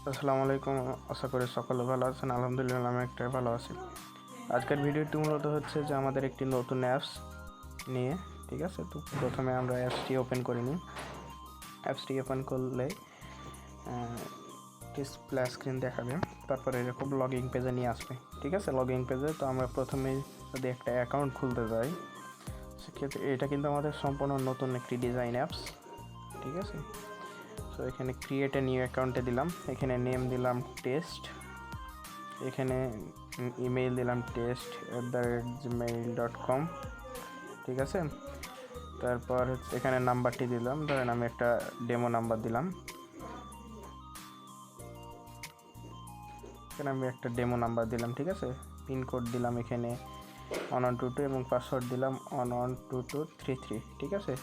আসসালামু আলাইকুম। আশা করি সকলে ভালো আছেন। আলহামদুলিল্লাহ আমি একটা ভালো আছি। আজকের ভিডিওটি মূলত হচ্ছে যে আমাদের একটি নতুন অ্যাপস নিয়ে, ঠিক আছে। তো প্রথমে আমরা অ্যাপসটি ওপেন করে নিই। অ্যাপসটি ওপেন করলে ডিসপ্লে স্ক্রিন দেখাবে, তারপরে এরকম লগইন পেজে নিয়ে আসবে, ঠিক আছে। লগইন পেজে তো আমরা প্রথমে যদি একটা অ্যাকাউন্ট খুলতে যাই, সেক্ষেত্রে এটা কিন্তু আমাদের সম্পূর্ণ নতুন একটি ডিজাইন অ্যাপস, ঠিক আছে। তো এখানে ক্রিয়েট এ নিউ অ্যাকাউন্টে দিলাম, এখানে নেম দিলাম টেস্ট, এখানে ইমেইল দিলাম test@gmail.com, ঠিক আছে। তারপর হচ্ছে এখানে নাম্বারটি দিলাম, ধরেন আমি একটা ডেমো নাম্বার দিলাম, এখানে আমি একটা ডেমো নাম্বার দিলাম, ঠিক আছে। পিনকোড দিলাম এখানে 1122 এবং পাসওয়ার্ড দিলাম 112233, ঠিক আছে,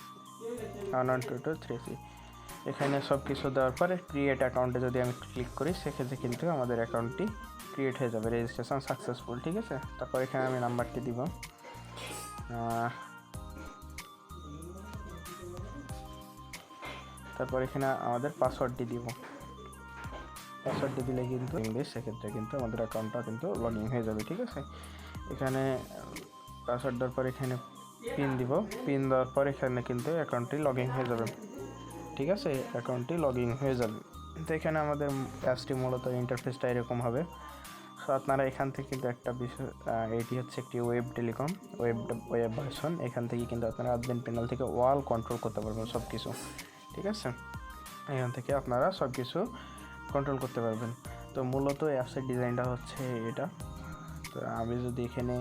112233। এখানে সব কিছু দেওয়ার পরে ক্রিয়েট অ্যাকাউন্টে যদি আমি ক্লিক করি, সেক্ষেত্রে কিন্তু আমাদের অ্যাকাউন্টটি ক্রিয়েট হয়ে যাবে, রেজিস্ট্রেশন সাকসেসফুল, ঠিক আছে। তারপর এখানে আমি নাম্বারটি দিব, তারপর এখানে আমাদের পাসওয়ার্ডটি দিব। পাসওয়ার্ডটি দিলে কিন্তু সেক্ষেত্রে কিন্তু আমাদের অ্যাকাউন্টটা কিন্তু লগ ইন হয়ে যাবে, ঠিক আছে। এখানে পাসওয়ার্ড দেওয়ার পর এখানে পিন দিব, পিন দেওয়ার পর এখানে কিন্তু অ্যাকাউন্টটি লগ ইন হয়ে যাবে, ঠিক আছে। অ্যাকাউন্টটি লগ ইন হয়ে যাবে। তো এখানে আমাদের অ্যাপসটি মূলত ইন্টারফেসটা এরকম হবে। সো আপনারা এখান থেকে কিন্তু একটা বিষয়, এটি হচ্ছে একটি ওয়েব টেলিকম ওয়েব ভার্সন। এখান থেকে কিন্তু আপনারা অ্যাডমিন প্যানেল থেকে ওয়াল কন্ট্রোল করতে পারবেন সব কিছু, ঠিক আছে। এখান থেকে আপনারা সব কিছু কন্ট্রোল করতে পারবেন। তো মূলত অ্যাপসের ডিজাইনটা হচ্ছে এটা। তো আমি যদি এখানে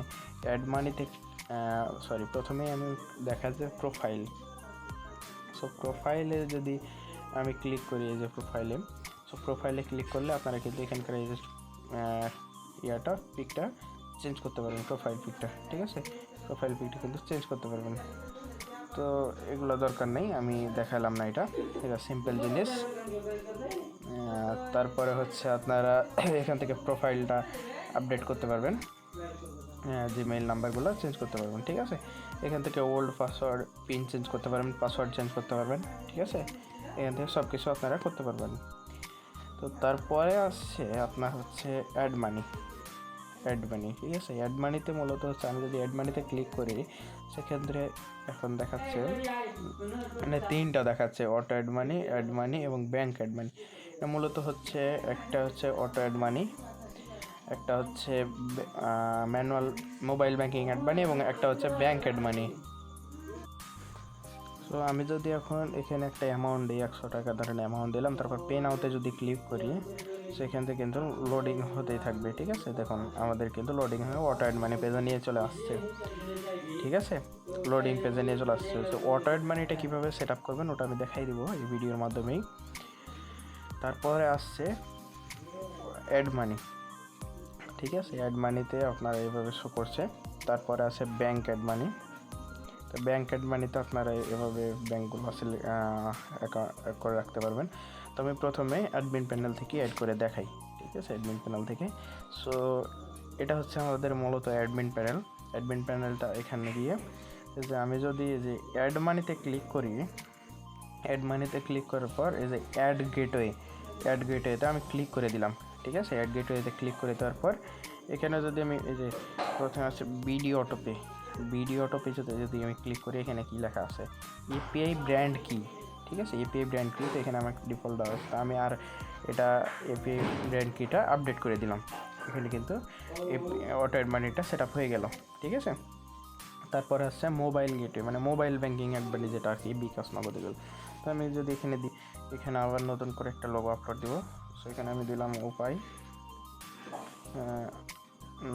অ্যাড মানিতে প্রথমেই আমি দেখা যায় প্রোফাইল। সো প্রোফাইলে যদি আমি ক্লিক করি, এই যে প্রোফাইলে ক্লিক করলে আপনারা কিন্তু এখানকার এই যে পিকটা চেঞ্জ করতে পারবেন, প্রোফাইল পিকটা, ঠিক আছে। প্রোফাইল পিকটা কিন্তু চেঞ্জ করতে পারবেন। তো এগুলো দরকার নেই, আমি দেখালাম না, এটা সিম্পল জিনিস। তারপরে হচ্ছে আপনারা এখান থেকে প্রোফাইলটা আপডেট করতে পারবেন, জিমেইল নাম্বারগুলো চেঞ্জ করতে পারবেন, ঠিক আছে। এখান থেকে ওল্ড পাসওয়ার্ড পিন চেঞ্জ করতে পারবেন, পাসওয়ার্ড চেঞ্জ করতে পারবেন, ঠিক আছে। এখান থেকে সব কিছু আপনারা করতে পারবেন। তো তারপরে আসছে আপনার হচ্ছে অ্যাড মানি, ঠিক আছে। অ্যাড মানিতে মূলত হচ্ছে আমি যদি অ্যাড মানিতে ক্লিক করি, সেক্ষেত্রে এখন দেখাচ্ছে মানে তিনটা দেখাচ্ছে, অটো অ্যাড মানি এবং ব্যাঙ্ক অ্যাড মানি। এটা মূলত হচ্ছে একটা হচ্ছে অটো অ্যাড মানি, একটা হচ্ছে manual mobile banking add money এবং একটা হচ্ছে ব্যাঙ্ক অ্যাড মানি। সো আমি যদি এখন এখানে একটা অ্যামাউন্ট দিই, 100 টাকা ধরেন অ্যামাউন্ট দিলাম, তারপর পে নাওতে যদি ক্লিক করি, সেখান থেকে কিন্তু লোডিং হতেই থাকবে, ঠিক আছে। দেখুন আমাদের কিন্তু লোডিং হয়ে অটো অ্যাড মানি পেজে নিয়ে চলে আসছে, ঠিক আছে। লোডিং পেজে নিয়ে চলে আসছে। তো অটো অ্যাড মানিটা কীভাবে সেট আপ করবেন ওটা আমি দেখাই দিব এই ভিডিওর মাধ্যমেই। তারপরে আসছে অ্যাড মানি, ঠিক আছে। অ্যাড মানিতে আপনারা এইভাবে শো করছে। তারপরে আছে ব্যাঙ্ক অ্যাড মানি। তো ব্যাঙ্ক অ্যাড মানিতে আপনারা এভাবে ব্যাঙ্কগুলো অ্যাড করে রাখতে পারবেন। তো আমি প্রথমে অ্যাডমিন প্যানেল থেকে অ্যাড করে দেখাই, ঠিক আছে, অ্যাডমিন প্যানেল থেকে। সো এটা হচ্ছে আমাদের মূলত অ্যাডমিন প্যানেলটা এখানে গিয়ে যে আমি যদি যে অ্যাড মানিতে ক্লিক করি, অ্যাড মানিতে ক্লিক করার পর এই যে অ্যাড গেটওয়েতে আমি ক্লিক করে দিলাম, ঠিক আছে। অ্যাড গেটওয়েতে ক্লিক করে দেওয়ার পর এখানে যদি আমি এই যে প্রথমে আছে ভিডিও অটোপে যদি আমি ক্লিক করি, এখানে কি লেখা আছে এপিআই ব্র্যান্ড কি, ঠিক আছে। এপিআই ব্র্যান্ড কি, তো এখানে আমার ডিফল্ট দেওয়া আছে। আমি আর এটা এপিআই ব্র্যান্ড কিটা আপডেট করে দিলাম। এখানে কিন্তু অটো অ্যাড মানিটা সেট আপ হয়ে গেল, ঠিক আছে। তারপরে আসছে মোবাইল গেটওয়ে, মানে মোবাইল ব্যাঙ্কিং অ্যাড মানি, যেটা আর কি বিকাশ নগদে গেল। তো আমি যদি এখানে দিই, এখানে আবার নতুন করে একটা লোগো আপলোড দিব। সো এখানে আমি দিলাম উপায়,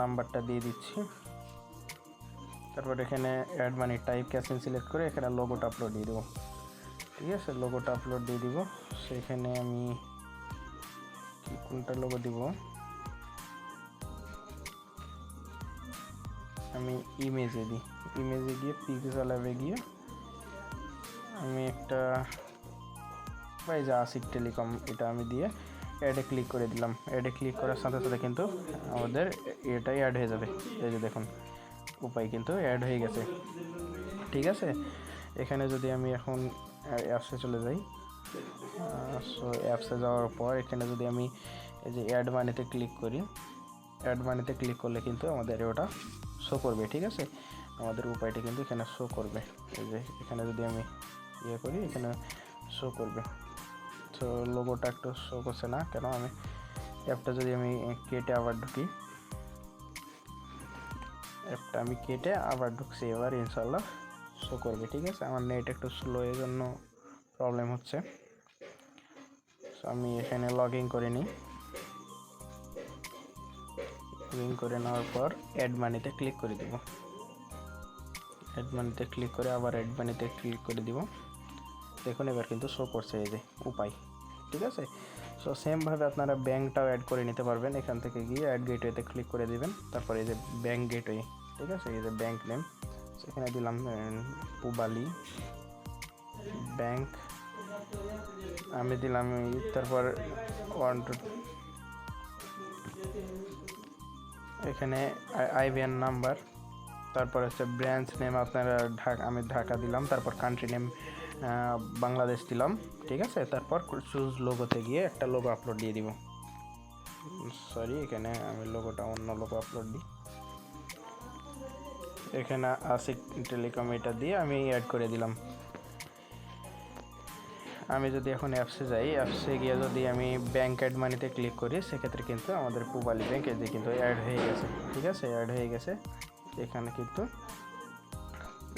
নাম্বারটা দিয়ে দিচ্ছি। তারপর এখানে অ্যাড মানি টাইপ ক্যাশিং সিলেক্ট করে এখানে লোগোটা আপলোড দিয়ে দেবো, ঠিক আছে। লোগোটা আপলোড দিয়ে দিব। সেখানে আমি কোনটা লোগো দিব, আমি ইমেজে গিয়ে পিক্সেল ল্যাবে গিয়ে আমি একটা আশিক টেলিকম এটা আমি দিয়ে অ্যাডে ক্লিক করে দিলাম। অ্যাডে ক্লিক করার সাথে সাথে কিন্তু আমাদের এটাই অ্যাড হয়ে যাবে। এই যে দেখুন উপায় কিন্তু অ্যাড হয়ে গেছে, ঠিক আছে। এখানে যদি আমি এখন অ্যাপসে চলে যাই, সো অ্যাপসে যাওয়ার পর এখানে যদি আমি এই যে অ্যাড মানিতে ক্লিক করি, অ্যাড মানিতে ক্লিক করলে কিন্তু আমাদের ওটা শো করবে। ঠিক আছে, আমাদের উপায়টা কিন্তু এখানে শো করবে। এই যে এখানে যদি আমি ইয়ে করি এখানে শো করবে। তো লোগোটা একটু শো করছে না কেন, আমি অ্যাপটা যদি আমি কেটে আবার ঢুকি, অ্যাপটা আমি কেটে আবার ঢুকছি, এবার ইনশাল্লাহ শো করবে। ঠিক আছে, আমার নেট একটু স্লো এর জন্য প্রবলেম হচ্ছে। সো আমি এখানে লগ ইন করে নিই। লগ ইন করে নেওয়ার পর অ্যাড মানিতে ক্লিক করে দিব। অ্যাড মানিতে ক্লিক করে আবার অ্যাড মানিতে ক্লিক করে দিব। দেখুন এবার কিন্তু শো করছে এই যে উপায়। ঠিক আছে, সো সেমভাবে আপনারা ব্যাঙ্কটাও অ্যাড করে নিতে পারবেন। এখান থেকে গিয়ে অ্যাড গেটওয়েতে ক্লিক করে দিবেন, তারপরে এই যে ব্যাঙ্ক গেটওয়ে, ঠিক আছে, এই যে ব্যাঙ্ক নেম, সেখানে দিলাম পূবালী ব্যাঙ্ক, আমি দিলাম তারপর 1 2 এখানে আইবিএন নাম্বার, তারপর হচ্ছে ব্রাঞ্চ নেম আপনারা আমি ঢাকা দিলাম, তারপর কান্ট্রি নেম বাংলাদেশ দিলাম। ঠিক আছে, তারপর চুজ লোগোতে গিয়ে একটা লোগো আপলোড দিয়ে দিব। সরি, এখানে আমি লোগোটা অন্য লোগো আপলোড দিই। এখানে আসিক টেলিকম এটা দিয়ে আমি অ্যাড করে দিলাম। আমি যদি এখন অ্যাপসে যাই, অ্যাপসে গিয়ে যদি আমি ব্যাঙ্ক অ্যাড মানিতে ক্লিক করি, সেক্ষেত্রে কিন্তু আমাদের পূবালী ব্যাঙ্ক এই যে কিন্তু অ্যাড হয়ে গেছে। ঠিক আছে, অ্যাড হয়ে গেছে। এখানে কিন্তু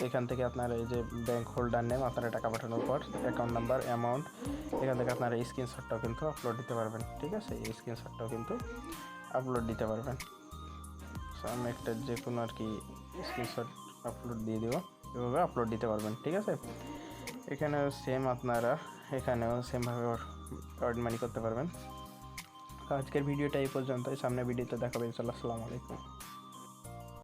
এখান থেকে আপনার এই যে ব্যাঙ্ক হোল্ডার নেম, আপনারা টাকা পাঠানোর পর অ্যাকাউন্ট নাম্বার, অ্যামাউন্ট, এখান থেকে আপনারা স্ক্রিনশটটাও কিন্তু আপলোড দিতে পারবেন। ঠিক আছে, এই স্ক্রিনশটটাও কিন্তু আপলোড দিতে পারবেন। সো আমি একটা যে কোনো আর কি স্ক্রিনশট আপলোড দিয়ে দেবো, এভাবে আপলোড দিতে পারবেন। ঠিক আছে, এখানেও সেম আপনারা এখানেও সেমভাবে অ্যাড মানি করতে পারবেন। আজকের ভিডিওটা এই পর্যন্তই, সামনে ভিডিওতে দেখাবেন। ইনশাআল্লাহ। আসসালামু আলাইকুম।